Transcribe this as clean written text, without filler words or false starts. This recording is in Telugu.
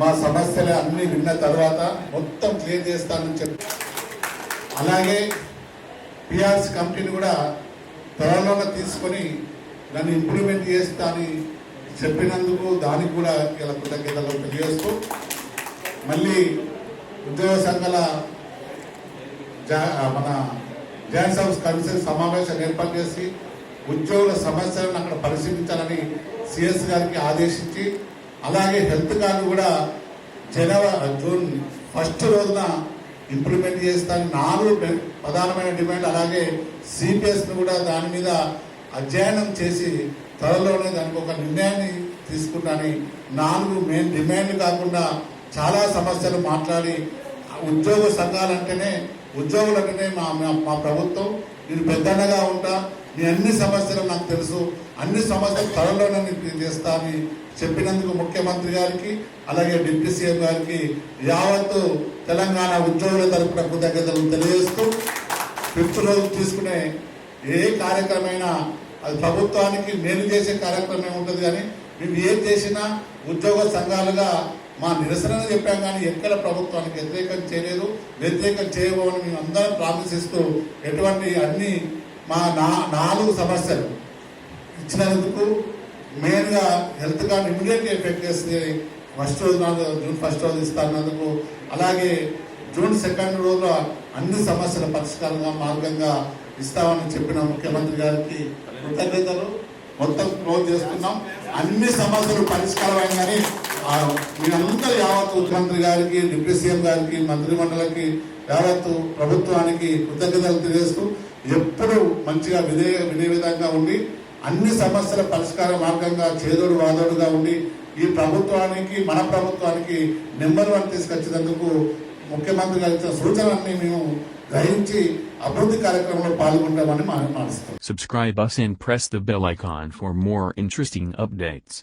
మా సమస్యలు అన్ని విన్న తర్వాత మొత్తం క్లియర్ చేస్తానని చెప్పి, అలాగే పిఆర్సీ కమిటీని కూడా త్వరలోనే తీసుకొని దాన్ని ఇంప్లిమెంట్ చేస్తా అని చెప్పినందుకు దానికి కూడా ఇలా కృతజ్ఞతలు తెలియజేస్తూ, మళ్ళీ ఉద్యోగ సంఘాల మన జాయింట్ సర్వీస్ కమిషన్ సమావేశం ఏర్పాటు చేసి ఉద్యోగుల సమస్యలను అక్కడ పరిశీలించాలని సిఎస్ గారికి ఆదేశించి, అలాగే హెల్త్ కార్డు కూడా జూన్ 1 రోజున ఇంప్లిమెంట్ చేస్తానని 4 ప్రధానమైన డిమాండ్, అలాగే సిపిఎస్ను కూడా దాని మీద అధ్యయనం చేసి త్వరలోనే దానికి ఒక నిర్ణయాన్ని తీసుకుంటానని 4 మెయిన్ డిమాండ్లు కాకుండా చాలా సమస్యలు మాట్లాడి, ఉద్యోగ సంఘాలంటేనే ఉద్యోగులంటేనే మా ప్రభుత్వం, నేను పెద్దన్నగా ఉంటా, నీ అన్ని సమస్యలు నాకు తెలుసు, అన్ని సమస్యలు త్వరలోనే నేను చేస్తా అని చెప్పినందుకు ముఖ్యమంత్రి గారికి అలాగే డిప్యూటీ సీఎం గారికి యావత్తు తెలంగాణ ఉద్యోగుల తరపున కృతజ్ఞతలు తెలియజేస్తూ, 5th రోజు తీసుకునే ఏ కార్యక్రమైనా అది ప్రభుత్వానికి మేలు చేసే కార్యక్రమం ఉంటుంది. కానీ మేము ఏం చేసినా ఉద్యోగ సంఘాలుగా మా నిరసనలు చెప్పాం, కానీ ఎక్కడ ప్రభుత్వానికి వ్యతిరేకం చేయలేదు, వ్యతిరేకం చేయబోమని మేము అందరం ప్రార్థిస్తూ ఎటువంటి అన్ని మా 4 సమస్యలు ఇచ్చినందుకు మెయిన్గా హెల్త్ కార్డు ఇమీడియట్గా ఎఫెక్ట్ చేస్తుంది. జూన్ 1 రోజు ఇస్తానందుకు, అలాగే జూన్ 2 రోజున అన్ని సమస్యల పరిష్కారంగా మార్గంగా ఇస్తామని చెప్పిన ముఖ్యమంత్రి గారికి కృతజ్ఞతలు. మొత్తం క్లోజ్ చేస్తున్నాం. అన్ని సమస్యలు పరిష్కారం అయిందని మీరందరూ యావత్తు ముఖ్యమంత్రి గారికి, డిప్యూటీ సీఎం గారికి, మంత్రిమండలికి, యావత్తు ప్రభుత్వానికి కృతజ్ఞతలు తెలియజేస్తూ ఎప్పుడు మంచిగా వినే విధంగా ఉండి అన్ని సమస్యల పరిష్కార మార్గంగా చేదోడు వాదోడుగా ఉండి ఈ ప్రభుత్వానికి మన ప్రభుత్వానికి నెంబర్ 1 తీసుకొచ్చినందుకు ముఖ్యమంత్రి గారు ఇచ్చిన సూచనలన్నీ మేము గ్రహించి అభివృద్ధి కార్యక్రమంలో పాల్గొంటామని మాట్లాడుతాం. Subscribe us and press the bell icon for more interesting updates.